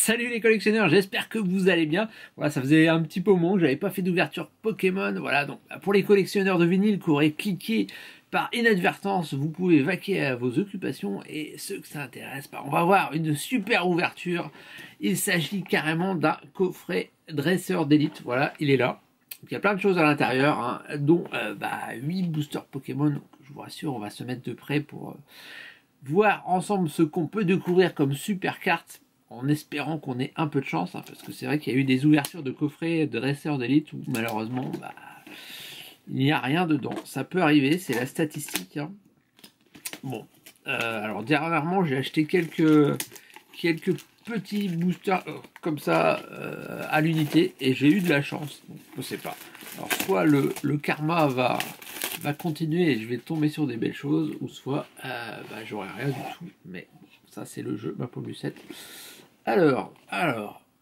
Salut les collectionneurs, j'espère que vous allez bien. Voilà, ça faisait un petit moment que j'avais pas fait d'ouverture Pokémon. Voilà, donc pour les collectionneurs de vinyle qui auraient cliqué par inadvertance, vous pouvez vaquer à vos occupations. Et ceux que ça intéresse, on va voir une super ouverture. Il s'agit carrément d'un coffret dresseur d'élite. Voilà, il est là. Donc, il y a plein de choses à l'intérieur, hein, dont 8 boosters Pokémon. Donc, je vous rassure, on va se mettre de près pour voir ensemble ce qu'on peut découvrir comme super carte, en espérant qu'on ait un peu de chance, hein, parce que c'est vrai qu'il y a eu des ouvertures de coffrets de dresseurs d'élite où malheureusement il n'y a rien dedans. Ça peut arriver, c'est la statistique, hein. Bon, alors dernièrement j'ai acheté quelques petits boosters comme ça à l'unité et j'ai eu de la chance, donc je sais pas. Alors soit le karma va continuer et je vais tomber sur des belles choses, ou soit j'aurai rien du tout, mais ça c'est le jeu, ma pauvre Lucette. Alors,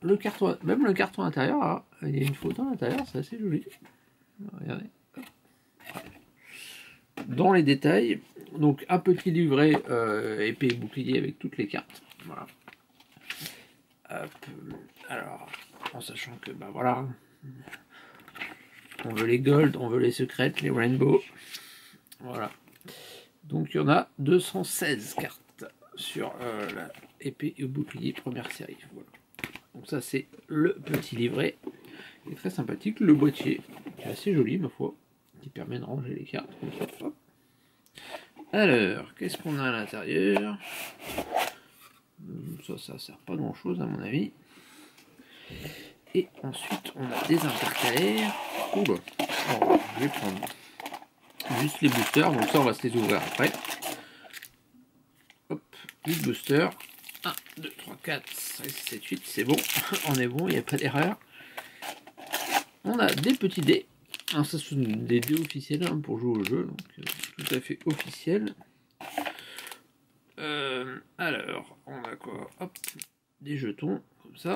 le carton, même le carton intérieur, là, il y a une photo à l'intérieur, c'est assez joli. Regardez. Dans les détails, donc un petit livret épée et bouclier avec toutes les cartes. Voilà. Hop. Alors, en sachant que, voilà, on veut les gold, on veut les secrètes, les rainbow. Voilà. Donc il y en a 216 cartes sur la épée et bouclier première série. Voilà. Donc ça c'est le petit livret. Il est très sympathique. Le boîtier qui est assez joli ma foi, qui permet de ranger les cartes. Hop. Alors, qu'est-ce qu'on a à l'intérieur? Ça sert pas grand chose à mon avis. Et ensuite on a des intercalaires. Oula. Alors, je vais prendre juste les boosters, donc ça on va se les ouvrir après. Hop, 8 boosters. 1, 2, 3, 4, 5, 6, 7, 8, c'est bon, on est bon, il n'y a pas d'erreur. On a des petits dés. Alors ça sont des dés officiels, hein, pour jouer au jeu, donc tout à fait officiel. Alors, on a quoi? Hop, des jetons, comme ça.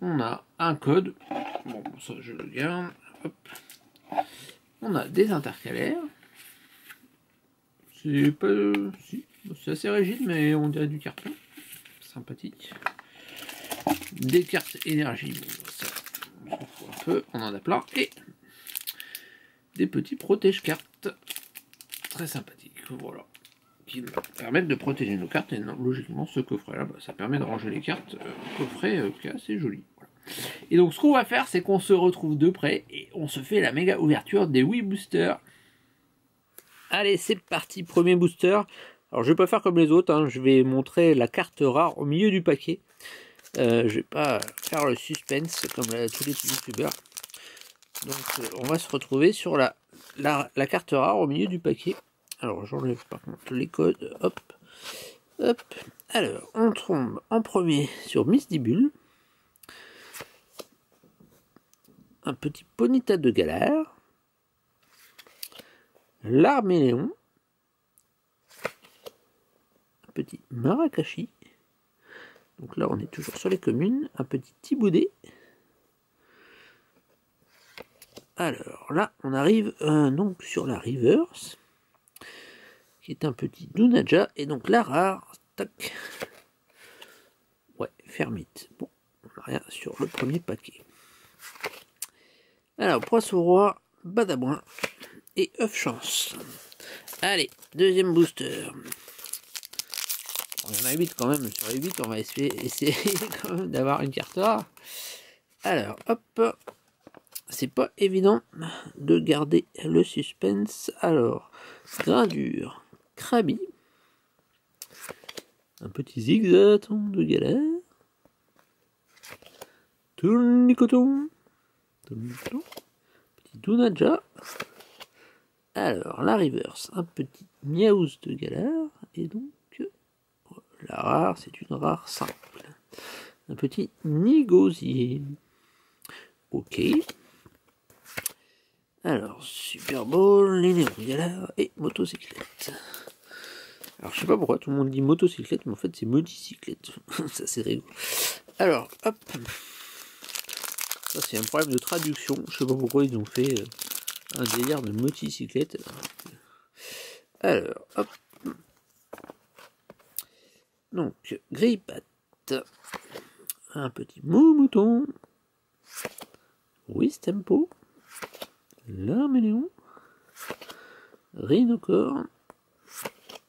On a un code. Bon, ça je le garde. Hop. On a des intercalaires. C'est pas... si, c'est assez rigide, mais on dirait du carton. Sympathique. Des cartes énergie. Bon, ça, on s'en fout un peu. On en a plein. Et des petits protège-cartes. Très sympathiques. Voilà. Qui nous permettent de protéger nos cartes. Et non, logiquement, ce coffret-là, ça permet de ranger les cartes. Coffret qui est assez joli. Voilà. Et donc, ce qu'on va faire, c'est qu'on se retrouve de près et on se fait la méga ouverture des 8 boosters. Allez, c'est parti, premier booster. Alors, je vais pas faire comme les autres, hein. Je vais montrer la carte rare au milieu du paquet. Je vais pas faire le suspense comme tous les youtubeurs. Donc, on va se retrouver sur la carte rare au milieu du paquet. Alors, j'enlève par contre les codes. Hop, hop. Alors, on tombe en premier sur Misdibule. Un petit Ponyta de Galar. L'Arméléon, un petit Marakashi, donc là on est toujours sur les communes, un petit Tiboudé. Alors là on arrive donc sur la reverse, qui est un petit Dunaja, et donc la rare, tac, ouais, Fermite. Bon, on n'a rien sur le premier paquet. Alors, Poisson Roi, Badabouin et œuf chance. Allez, deuxième booster. Bon, il y en a 8 quand même. Sur les 8, on va essayer quand même d'avoir une carte rare. Alors, hop. C'est pas évident de garder le suspense. Alors, Gradure, Krabi. Un petit Zigzaton de galère. Tournicoton. Petit Dunaja. Alors, la reverse, un petit Miaouz de Galar, et donc, la rare, c'est une rare simple. Un petit Nigosier. Ok. Alors, Super Bowl, Lénéon Galar et motocyclette. Alors, je sais pas pourquoi tout le monde dit motocyclette, mais en fait, c'est moticyclette. Ça, c'est rigolo. Alors, hop. Ça, c'est un problème de traduction. Je sais pas pourquoi ils ont fait... un délire de motocyclette. Alors, hop. Donc, Grippat, un petit mouton, Wistempo, l'Arméléon, Rhinocorn,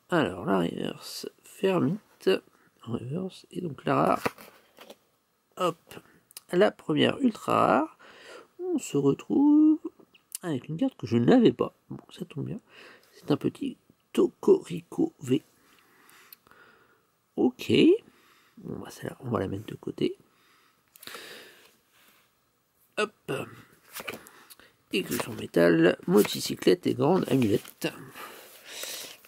alors la reverse, Fermite, en reverse, et donc la rare, hop, la première ultra rare, on se retrouve avec une carte que je n'avais pas, bon ça tombe bien, c'est un petit Tokorico V. Ok, bon bah celle-là on va la mettre de côté. Hop, écusson métal, motocyclette et grande amulette.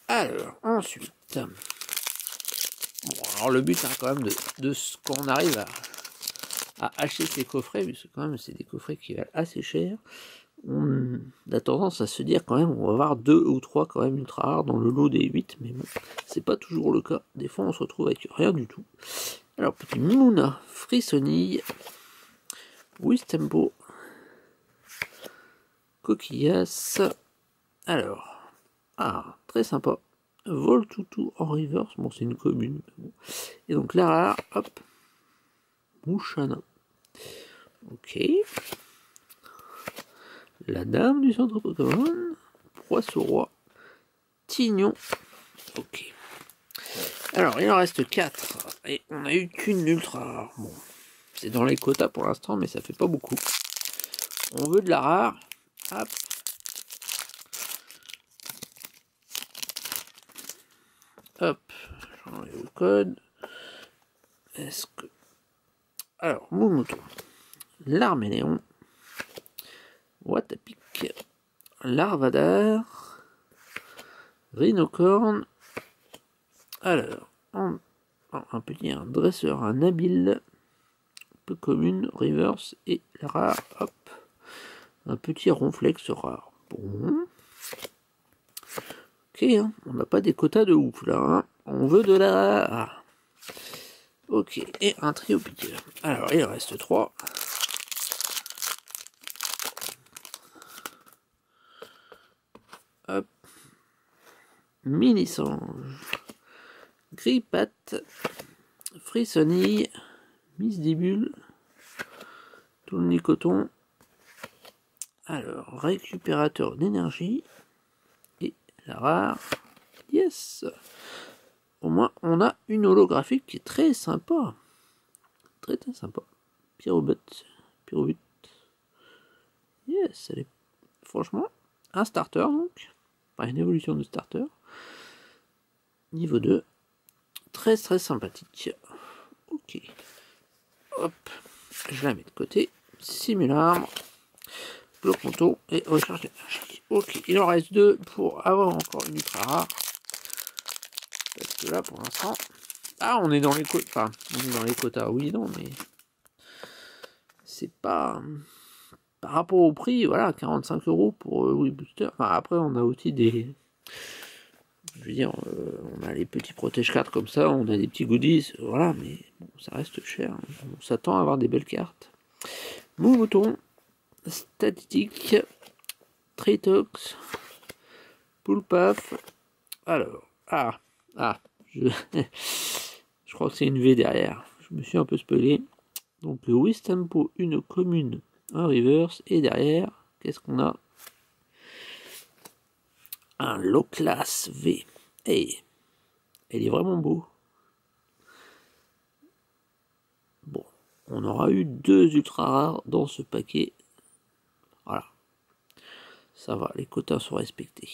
Alors ensuite, bon alors le but hein, quand même de ce qu'on arrive à acheter ces coffrets, puisque quand même c'est des coffrets qui valent assez cher. On a tendance à se dire quand même on va avoir 2 ou 3 quand même ultra rares dans le lot des 8, mais bon, c'est pas toujours le cas. Des fois on se retrouve avec rien du tout. Alors petit Mimouna, Frissonille, Wistempo, Coquillas, alors, très sympa, Voltoutou en reverse, bon c'est une commune, bon. Et donc la rare, hop, Mouchana, ok. La dame du centre Pokémon, Poisson-Roi, Tignon, ok. Alors, il en reste 4, et on a eu qu'une ultra rare. Bon, c'est dans les quotas pour l'instant, mais ça fait pas beaucoup. On veut de la rare, hop. Hop, j'enlève le code. Est-ce que... Alors, Moumouton, l'Arméléon, Watapic, Larvadar, Rhinocorn, alors, un dresseur, un habile, peu commune, reverse, et la rare, hop, un petit ronflex rare. Bon. Ok, hein, on n'a pas des quotas de ouf là, hein. On veut de la rare. Ok, et un trio piqueur. Alors, il en reste 3. Hop. Mini-Sange, Gripat, Frissonille, Misdibule, tout le nicoton. Alors, récupérateur d'énergie. Et la rare. Yes! Au moins, on a une holographique qui est très sympa. Très très sympa. Pyrobut. Yes, elle est franchement un starter donc. Enfin, une évolution de starter. Niveau 2. Très très sympathique. Ok. Hop. Je la mets de côté. Simularme. Bloc-monto et recharge d'énergie. Ok. Il en reste 2 pour avoir encore une ultra rare. Parce que là pour l'instant. Ah, on est dans les quotas. Enfin, on est dans les quotas, oui, non, mais. C'est pas. Par rapport au prix, voilà, 45 € pour Wii Booster. Enfin, après, on a aussi des. Je veux dire, on a les petits protège cartes comme ça, on a des petits goodies, voilà, mais bon, ça reste cher. On s'attend à avoir des belles cartes. Mouton, Statistique, Tritox, Poulpaf. Alors, je crois que c'est une V derrière. Je me suis un peu spoilé. Donc, le Wistempo, une commune, un reverse, et derrière, qu'est-ce qu'on a? Un Low-Class V. Hey, elle est vraiment beau. Bon, on aura eu 2 ultra rares dans ce paquet. Voilà. Ça va, les quotas sont respectés.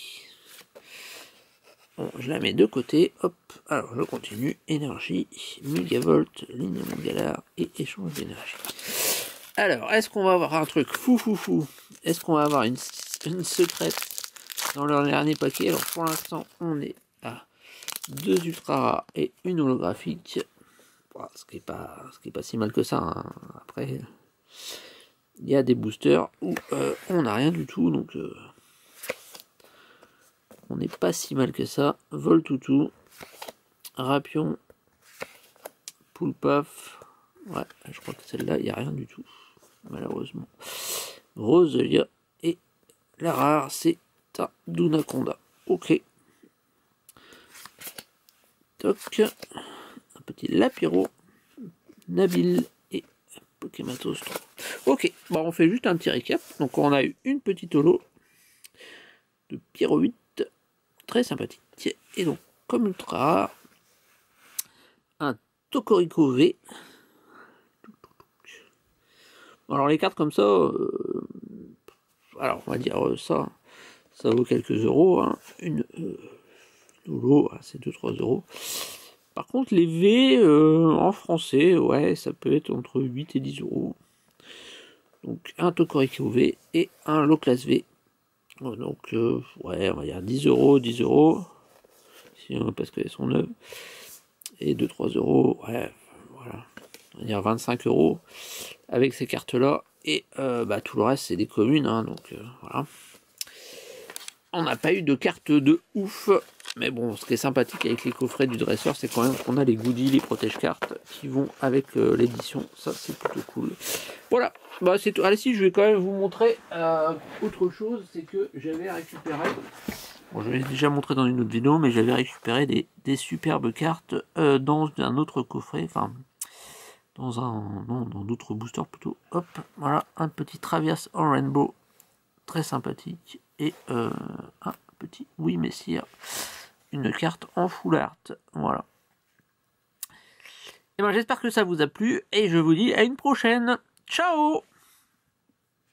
Bon, je la mets de côté. Hop, alors je continue. Énergie, Megavolt, Linément Galar et échange d'énergie. Alors, est-ce qu'on va avoir un truc fou? Est-ce qu'on va avoir une secrète dans leur dernier paquet? Alors pour l'instant, on est à 2 ultra rares et une holographique. Bon, ce qui est pas si mal que ça. Hein. Après, il y a des boosters où on n'a rien du tout, donc on n'est pas si mal que ça. Voltoutou, Rapion, Poulpaf. Ouais, je crois que celle-là, il n'y a rien du tout, malheureusement. Roselia et la rare, c'est un Dunaconda. Ok. Toc. Un petit Lapiro, Nabil et Pokématos 3. Ok, bon, on fait juste un petit récap. Donc on a eu une petite holo de Pyro 8, très sympathique. Et donc, comme ultra rare, un Tokorico V. Alors les cartes comme ça, alors on va dire ça vaut quelques euros. Hein. Une holo, c'est 2-3 euros. Par contre, les V en français, ouais, ça peut être entre 8 et 10 euros. Donc un Tokorico V et un Low Class V. Donc, ouais, on va dire 10 euros, 10 euros. Parce qu'elles sont neuves. Et 2-3 euros, ouais, voilà. On va dire 25 euros avec ces cartes-là. Et tout le reste, c'est des communes, hein, donc voilà. On n'a pas eu de carte de ouf. Mais bon, ce qui est sympathique avec les coffrets du dresseur, c'est quand même qu'on a les goodies, les protège-cartes qui vont avec l'édition. Ça, c'est plutôt cool. Voilà, bah, c'est tout. Allez, si, je vais quand même vous montrer autre chose. C'est que j'avais récupéré... Bon, je l'ai déjà montré dans une autre vidéo, mais j'avais récupéré des superbes cartes dans un autre coffret. Enfin, dans d'autres boosters plutôt. Hop, voilà, un petit Traverse en Rainbow. Très sympathique. Et un petit Oui Messire. Une carte en full art. Voilà. Et ben j'espère que ça vous a plu et je vous dis à une prochaine. Ciao!